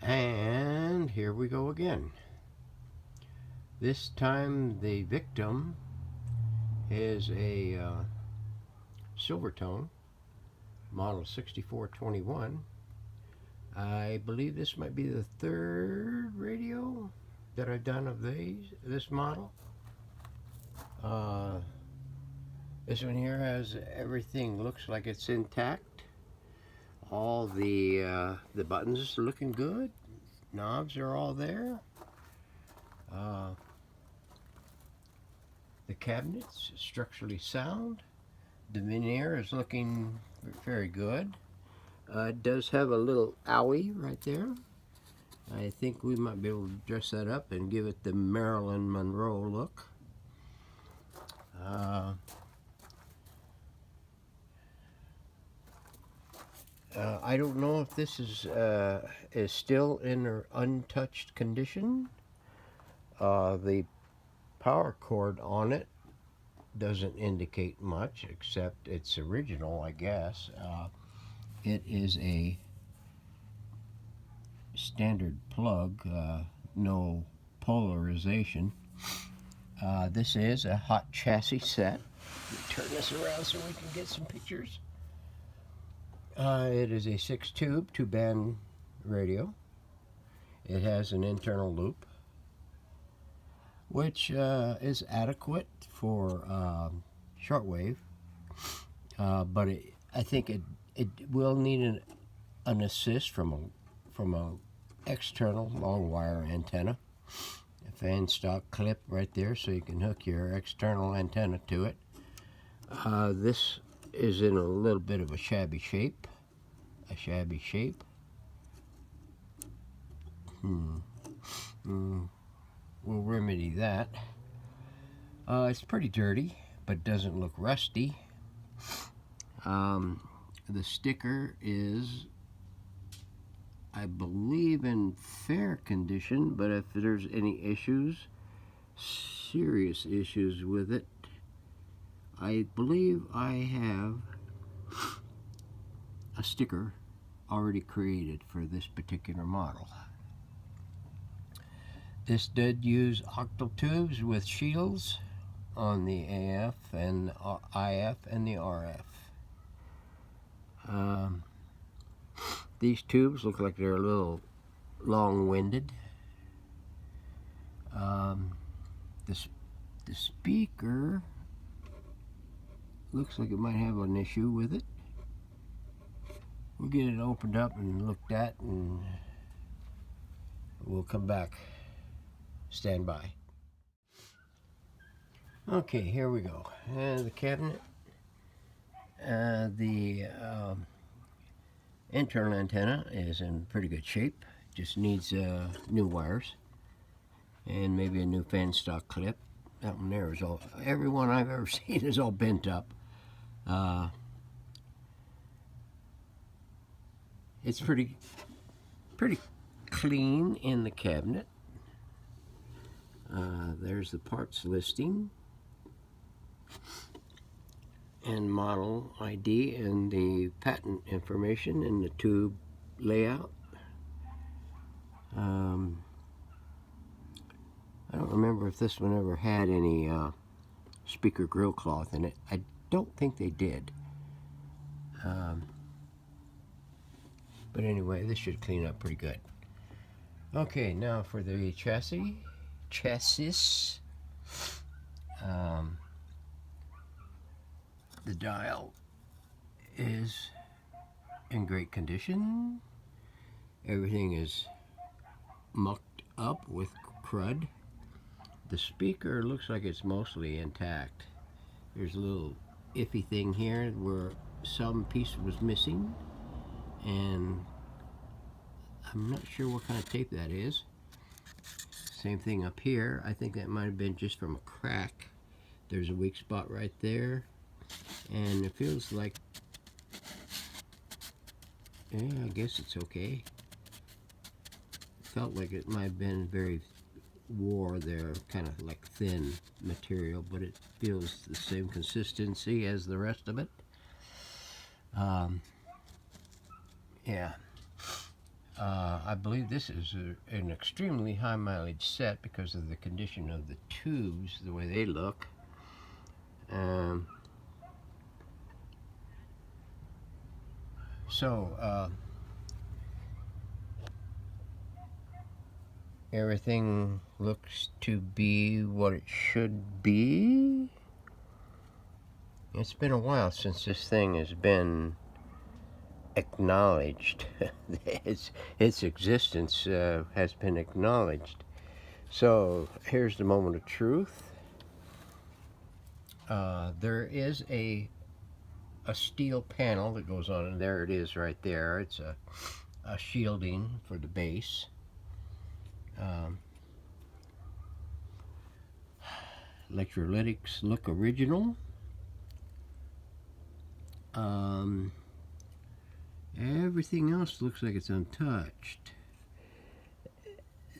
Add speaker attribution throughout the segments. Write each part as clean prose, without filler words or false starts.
Speaker 1: And here we go again. This time the victim is a Silvertone model 6421. I believe this might be the third radio that I've done of this model. This one here has everything, looks like it's intact. All the buttons are looking good. Knobs are all there. The cabinet's structurally sound. The veneer is looking very good. It does have a little owie right there. I think we might be able to dress that up and give it the Marilyn Monroe look. I don't know if this is still in an untouched condition. The power cord on it doesn't indicate much, except it's original, I guess. It is a standard plug, no polarization. This is a hot chassis set. Turn this around so we can get some pictures. It is a 6-tube, 2-band radio. It has an internal loop, which is adequate for shortwave, but I think it will need an assist from a external long wire antenna. A fan stock clip right there, so you can hook your external antenna to it. This is in a little bit of a shabby shape. We'll remedy that. It's pretty dirty, but doesn't look rusty. The sticker is, I believe, in fair condition, but if there's any issues, serious issues with it, I believe I have a sticker already created for this particular model. This did use octal tubes with shields on the AF and IF and the RF. These tubes look like they're a little long-winded. The speaker looks like it might have an issue with it. We'll get it opened up and looked at, and we'll come back. Stand by. Okay, here we go. The cabinet. The internal antenna is in pretty good shape. Just needs new wires and maybe a new fan stock clip. That one there is all. Every one I've ever seen is all bent up. It's pretty clean in the cabinet. There's the parts listing and model ID and the patent information and the tube layout. I don't remember if this one ever had any speaker grill cloth in it. I don't think they did. But anyway, this should clean up pretty good. Okay, now for the chassis. The dial is in great condition. Everything is mucked up with crud. The speaker looks like it's mostly intact. There's a little iffy thing here where some piece was missing, and I'm not sure what kind of tape that is. Same thing up here. I think that might have been just from a crack. There's a weak spot right there, and it feels like, yeah, I guess it's okay. Felt like it might have been very wore there, kind of like thin material, but it feels the same consistency as the rest of it. Yeah. I believe this is an extremely high mileage set because of the condition of the tubes, the way they look. Um, so everything looks to be what it should be. It's been a while since this thing has been acknowledged. its existence has been acknowledged. So here's the moment of truth. There is a steel panel that goes on, and there it is right there. It's a shielding for the base. Electrolytics look original. Everything else looks like it's untouched.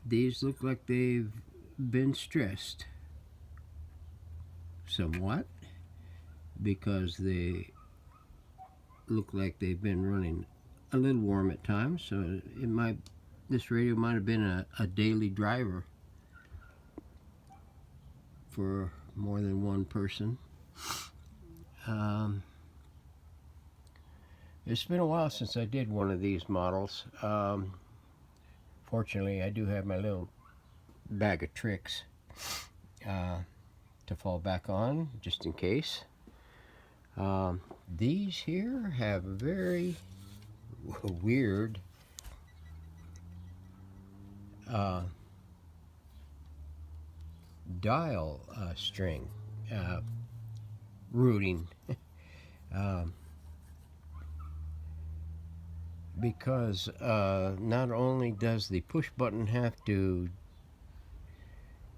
Speaker 1: These look like they've been stressed somewhat because they look like they've been running a little warm at times, so this radio might have been a daily driver for more than one person. It's been a while since I did one of these models. Fortunately, I do have my little bag of tricks to fall back on, just in case. These here have a very weird dial string routing. Because not only does the push button have to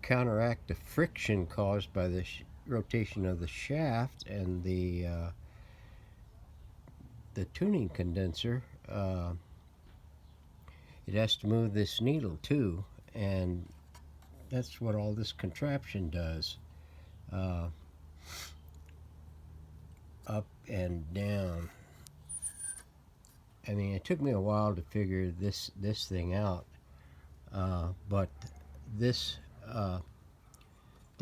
Speaker 1: counteract the friction caused by the rotation of the shaft and the tuning condenser, it has to move this needle too, and that's what all this contraption does. Up and down. I mean, it took me a while to figure this thing out, but this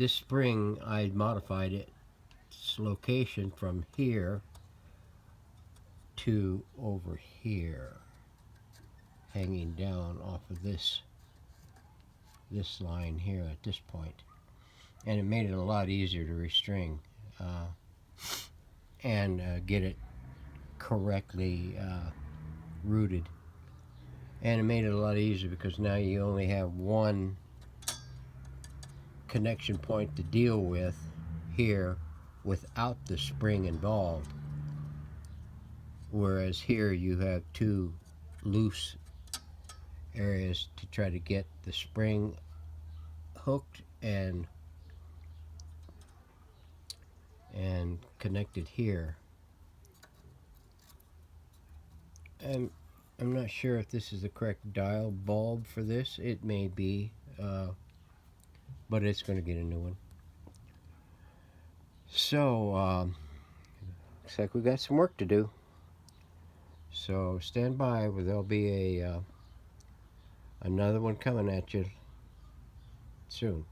Speaker 1: spring, I modified its location from here to over here, hanging down off of this line here at this point, and it made it a lot easier to restring and get it correctly routed. And it made it a lot easier because now you only have one connection point to deal with here without the spring involved, whereas here you have two loose areas to try to get the spring hooked and connected here. And I'm not sure if this is the correct dial bulb for this. It may be, but it's going to get a new one. So looks like we got some work to do. So stand by, where there'll be another one coming at you soon.